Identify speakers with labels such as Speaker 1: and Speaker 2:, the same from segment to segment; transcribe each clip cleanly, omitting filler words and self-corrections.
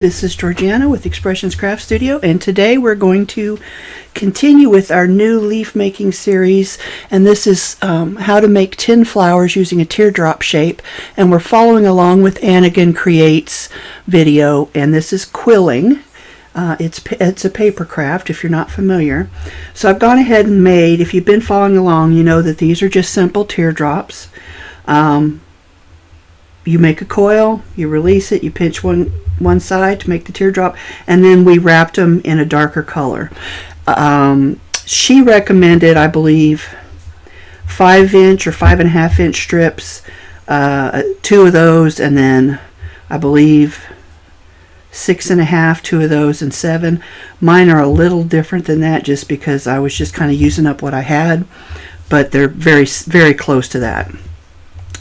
Speaker 1: This is Georgiana with Expressions Craft Studio, and today we're going to continue with our new leaf making series, and this is how to make tin flowers using a teardrop shape, and we're following along with Annigan Creates video, and this is quilling. It's a paper craft if you're not familiar. So I've gone ahead and made, if you've been following along, you know that these are just simple teardrops. You make a coil, you release it, you pinch one side to make the teardrop, and then we wrapped them in a darker color. She recommended, I believe, 5-inch or 5.5-inch strips, 2 of those, and then I believe 6.5, 2 of those, and 7. Mine are a little different than that just because I was just kind of using up what I had, but they're very, very close to that.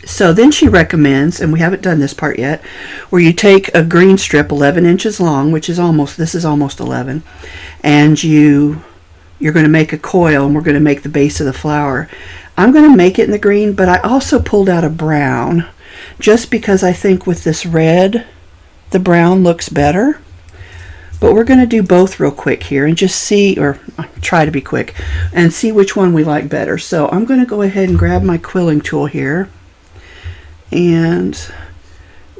Speaker 1: So then she recommends, and we haven't done this part yet, where you take a green strip 11 inches long, which is this is almost 11, and you're going to make a coil, and we're going to make the base of the flower. I'm going to make it in the green, but I also pulled out a brown, just because I think with this red, the brown looks better. But we're going to do both real quick here and just see, or try to be quick, and see which one we like better. So I'm going to go ahead and grab my quilling tool here. And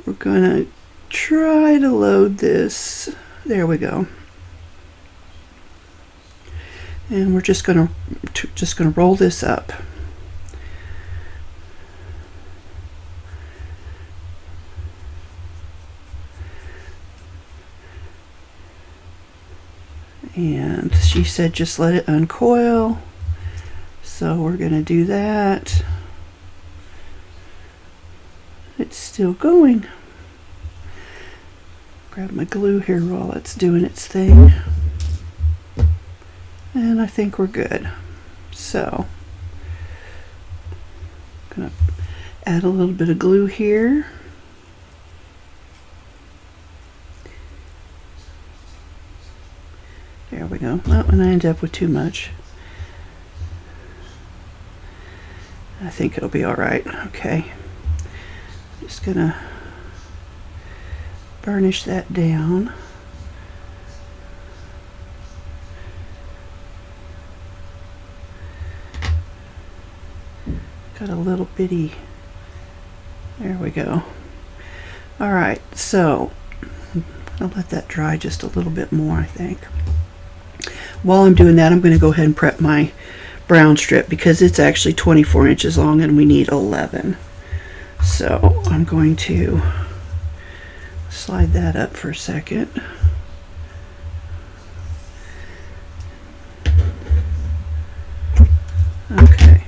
Speaker 1: we're going to try to load this. There we go. And we're just going to roll this up. And she said just let it uncoil. So we're going to do that. It's still going. Grab my glue here while it's doing its thing. And I think we're good. So, I'm going to add a little bit of glue here. There we go. Oh, and I end up with too much. I think it'll be all right. Okay. Just gonna burnish that down. Got a little bitty, there we go. All right, so I'll let that dry just a little bit more, I think. While I'm doing that, I'm going to go ahead and prep my brown strip because it's actually 24 inches long and we need 11. So I'm going to slide that up for a second. Okay.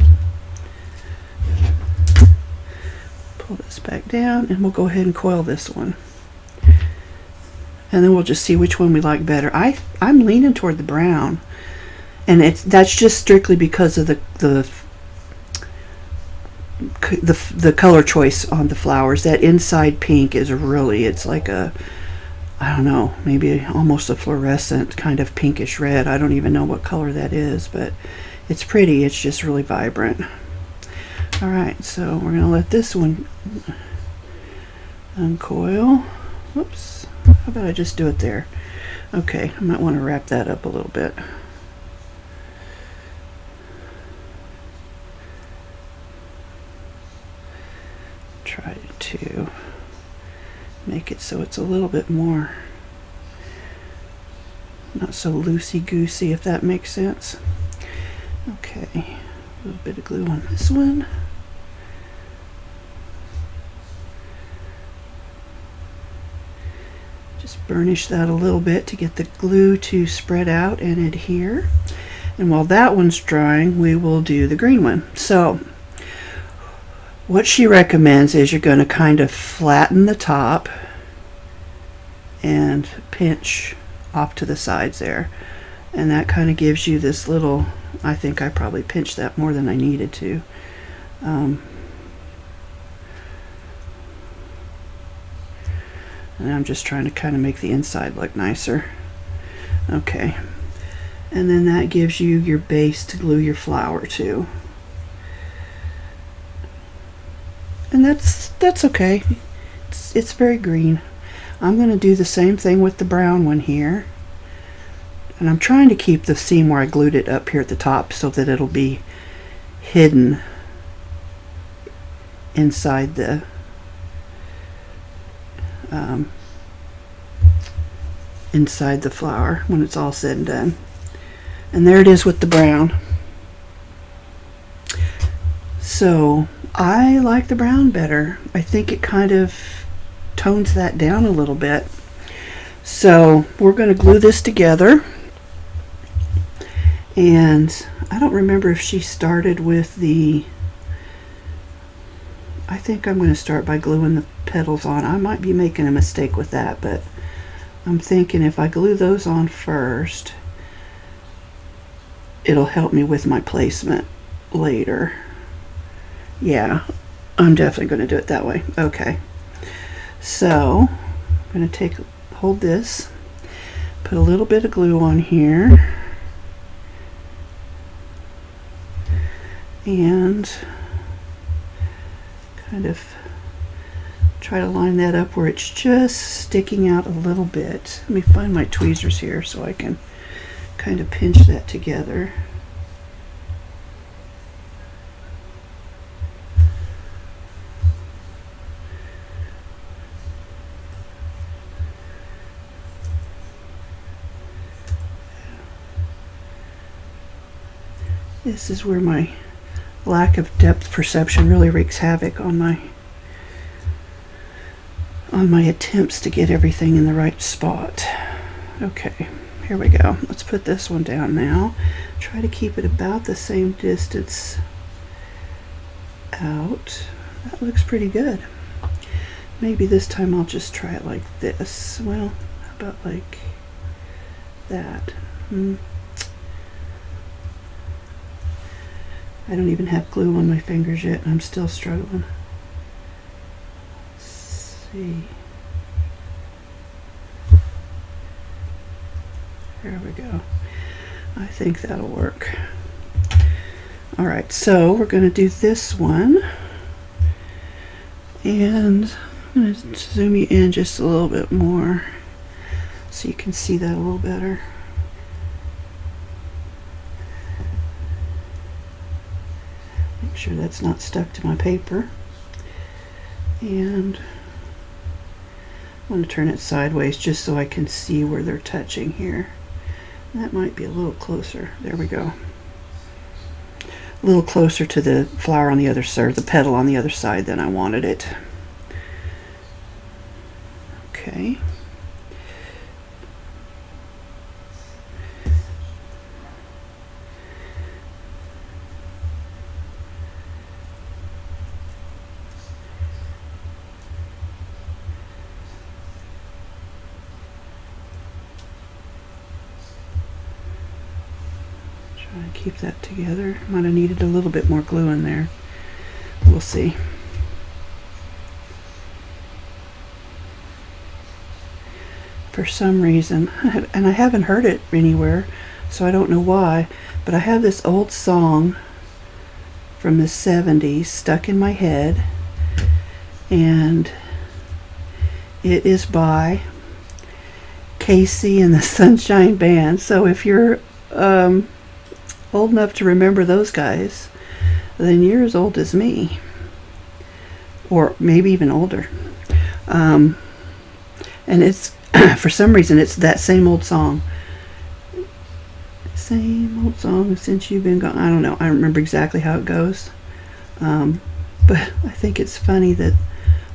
Speaker 1: Pull this back down and we'll go ahead and coil this one. And then we'll just see which one we like better. I'm leaning toward the brown. And that's just strictly because of the color choice on the flowers. That inside pink is really, it's like a, I don't know, maybe almost a fluorescent kind of pinkish red. I don't even know what color that is, but it's pretty. It's just really vibrant. All right, so we're going to let this one uncoil. Whoops, how about I just do it there? Okay, I might want to wrap that up a little bit. Try to make it so it's a little bit more, not so loosey-goosey, if that makes sense. Okay, a little bit of glue on this one. Just burnish that a little bit to get the glue to spread out and adhere. And while that one's drying, we will do the green one. So what she recommends is you're going to kind of flatten the top and pinch off to the sides there. And that kind of gives you this little, I think I probably pinched that more than I needed to. And I'm just trying to kind of make the inside look nicer. Okay. And then that gives you your base to glue your flower to. And that's okay. It's very green. I'm going to do the same thing with the brown one here. And I'm trying to keep the seam where I glued it up here at the top so that it'll be hidden inside the flower when it's all said and done. And there it is with the brown. So I like the brown better. I think it kind of tones that down a little bit. So we're going to glue this together. And I don't remember if she started with the... I think I'm going to start by gluing the petals on. I might be making a mistake with that, but I'm thinking if I glue those on first, it'll help me with my placement later. Yeah, I'm definitely going to do it that way. Okay. So I'm going to hold this, put a little bit of glue on here, and kind of try to line that up where it's just sticking out a little bit. Let me find my tweezers here so I can kind of pinch that together. This is where my lack of depth perception really wreaks havoc on my attempts to get everything in the right spot. Okay, here we go. Let's put this one down now. Try to keep it about the same distance out. That looks pretty good. Maybe this time I'll just try it like this. Well, how about like that? I don't even have glue on my fingers yet, and I'm still struggling. Let's see. There we go. I think that'll work. Alright, so we're going to do this one. And I'm going to zoom you in just a little bit more so you can see that a little better. Make sure that's not stuck to my paper. And I'm going to turn it sideways just so I can see where they're touching here. That might be a little closer. There we go. A little closer to the flower on the other side, the petal on the other side than I wanted it. Okay. Try to keep that together. Might have needed a little bit more glue in there. We'll see. For some reason, and I haven't heard it anywhere, so I don't know why, but I have this old song from the 70s stuck in my head, and it is by Casey and the Sunshine Band. So if you're old enough to remember those guys, then you're as old as me, or maybe even older. And it's for some reason it's that same old song. Same old song since you've been gone. I don't know. I don't remember exactly how it goes. But I think it's funny that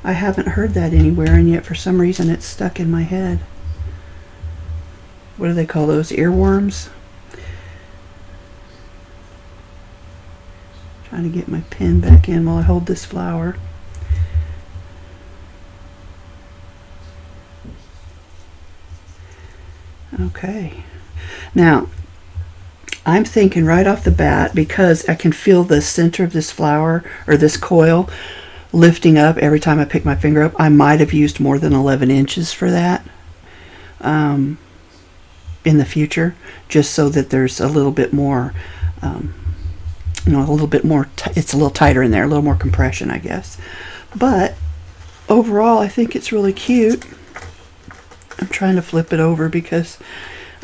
Speaker 1: I haven't heard that anywhere, and yet for some reason it's stuck in my head. What do they call those? Earworms? Trying to get my pen back in while I hold this flower. Okay. Now, I'm thinking right off the bat, because I can feel the center of this flower, or this coil, lifting up every time I pick my finger up. I might have used more than 11 inches for that in the future, just so that there's a little bit more, a little bit more, it's a little tighter in there, a little more compression, I guess. But overall, I think it's really cute. I'm trying to flip it over because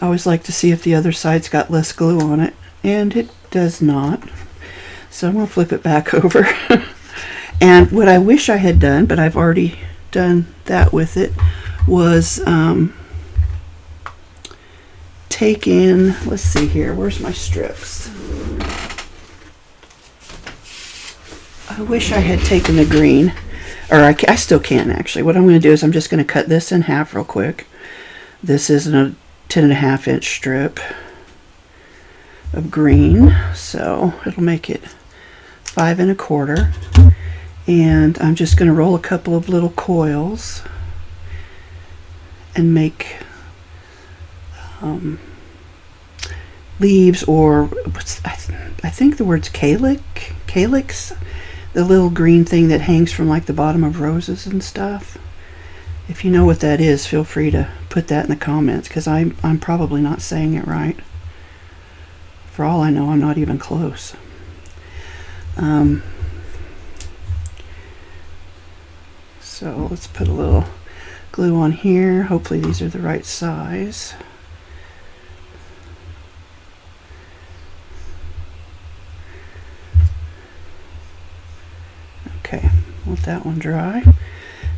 Speaker 1: I always like to see if the other side's got less glue on it, and it does not. So I'm going to flip it back over. And what I wish I had done, but I've already done that with it, was take in, let's see here, where's my strips? I wish I had taken the green, or I still can actually. What I'm going to do is I'm just going to cut this in half real quick. This is a 10.5 inch strip of green, so it'll make it 5 1/4. And I'm just going to roll a couple of little coils and make leaves, or I think the word's calyx, the little green thing that hangs from like the bottom of roses and stuff. If you know what that is, feel free to put that in the comments, because I'm probably not saying it right. For all I know, I'm not even close. So let's put a little glue on here. Hopefully these are the right size. Okay, let that one dry.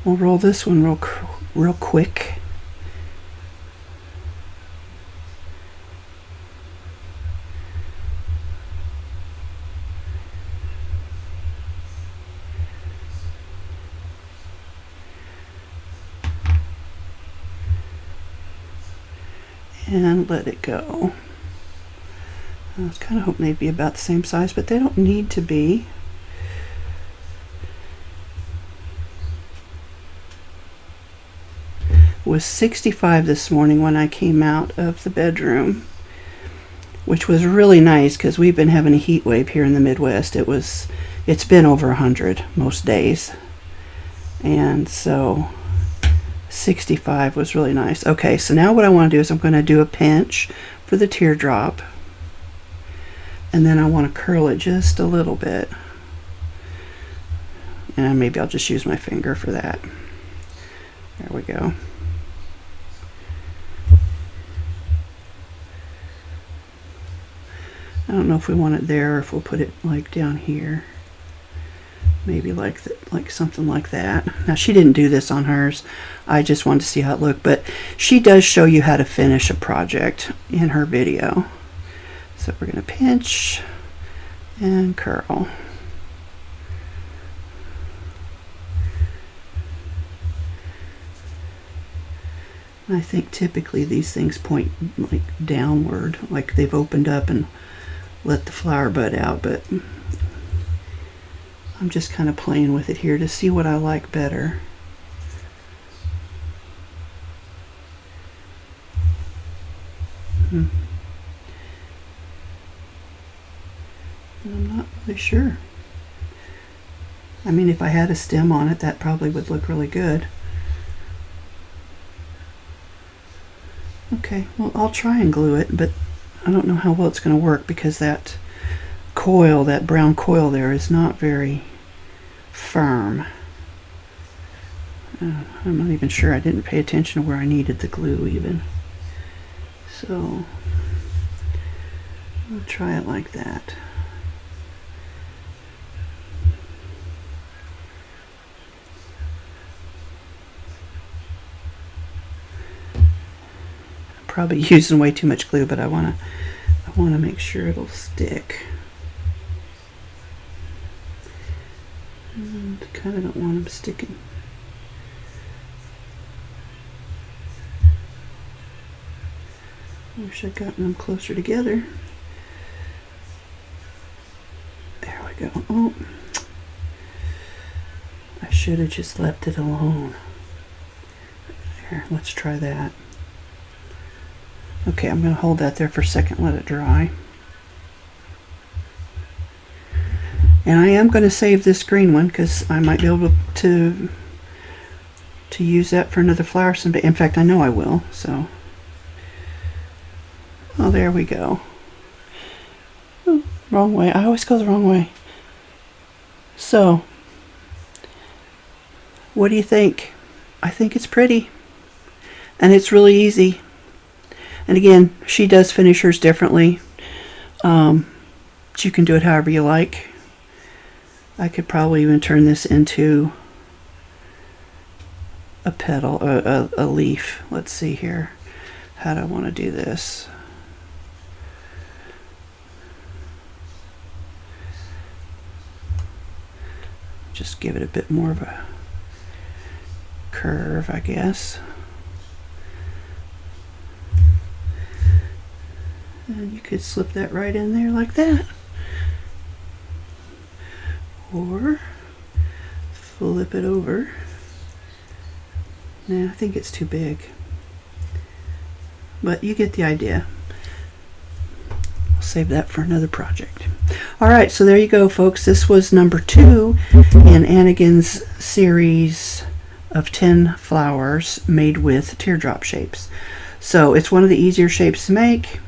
Speaker 1: We'll roll this one real quick. And let it go. I was kind of hoping they'd be about the same size, but they don't need to be. It was 65 this morning when I came out of the bedroom, which was really nice because we've been having a heat wave here in the Midwest. It's been over 100 most days, and so 65 was really nice. Okay, so now what I want to do is I'm going to do a pinch for the teardrop, and then I want to curl it just a little bit, and maybe I'll just use my finger for that. There we go. I don't know if we want it there or if we'll put it like down here. Maybe like something like that. Now she didn't do this on hers. I just wanted to see how it looked, but she does show you how to finish a project in her video. So we're going to pinch and curl. I think typically these things point like downward, like they've opened up and let the flower bud out, but I'm just kind of playing with it here to see what I like better. I'm not really sure. I mean, if I had a stem on it, that probably would look really good. Okay, well, I'll try and glue it, but I don't know how well it's going to work because that coil, that brown coil there, is not very firm. I'm not even sure. I didn't pay attention to where I needed the glue even. So I'll try it like that. Probably using way too much glue, but I want to make sure it'll stick. And kind of don't want them sticking. Wish I'd gotten them closer together. There we go. Oh, I should have just left it alone. There, let's try that. Okay, I'm going to hold that there for a second, let it dry. And I am going to save this green one because I might be able to use that for another flower someday. In fact, I know I will. So, oh, there we go. Oh, wrong way. I always go the wrong way. So, what do you think? I think it's pretty. and it's really easy. And again, she does finish hers differently. You can do it however you like. I could probably even turn this into a petal, a leaf. Let's see here. How do I want to do this? Just give it a bit more of a curve, I guess. And you could slip that right in there like that. Or flip it over. Nah, I think it's too big. But you get the idea. I'll save that for another project. Alright, so there you go, folks. This was number 2 in Annigan's series of 10 flowers made with teardrop shapes. So it's one of the easier shapes to make.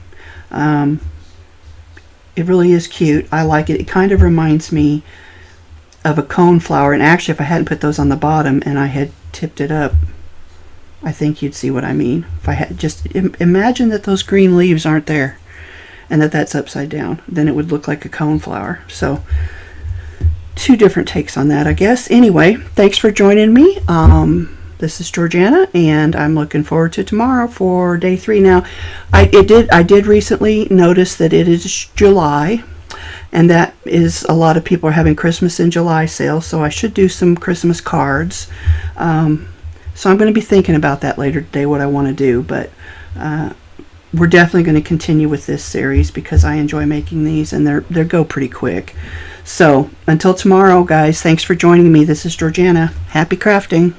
Speaker 1: It really is cute. I like it. It kind of reminds me of a cone flower, and actually if I hadn't put those on the bottom and I had tipped it up, I think you'd see what I mean. If I had just imagine that those green leaves aren't there and that that's upside down, then it would look like a cone flower. So 2 different takes on that, I guess. Anyway, thanks for joining me. This is Georgiana, and I'm looking forward to tomorrow for day 3. Now, I did recently notice that it is July, and that is a lot of people are having Christmas in July sale, so I should do some Christmas cards. So I'm going to be thinking about that later today, what I want to do, but we're definitely going to continue with this series because I enjoy making these, and they go pretty quick. So until tomorrow, guys, thanks for joining me. This is Georgiana. Happy crafting.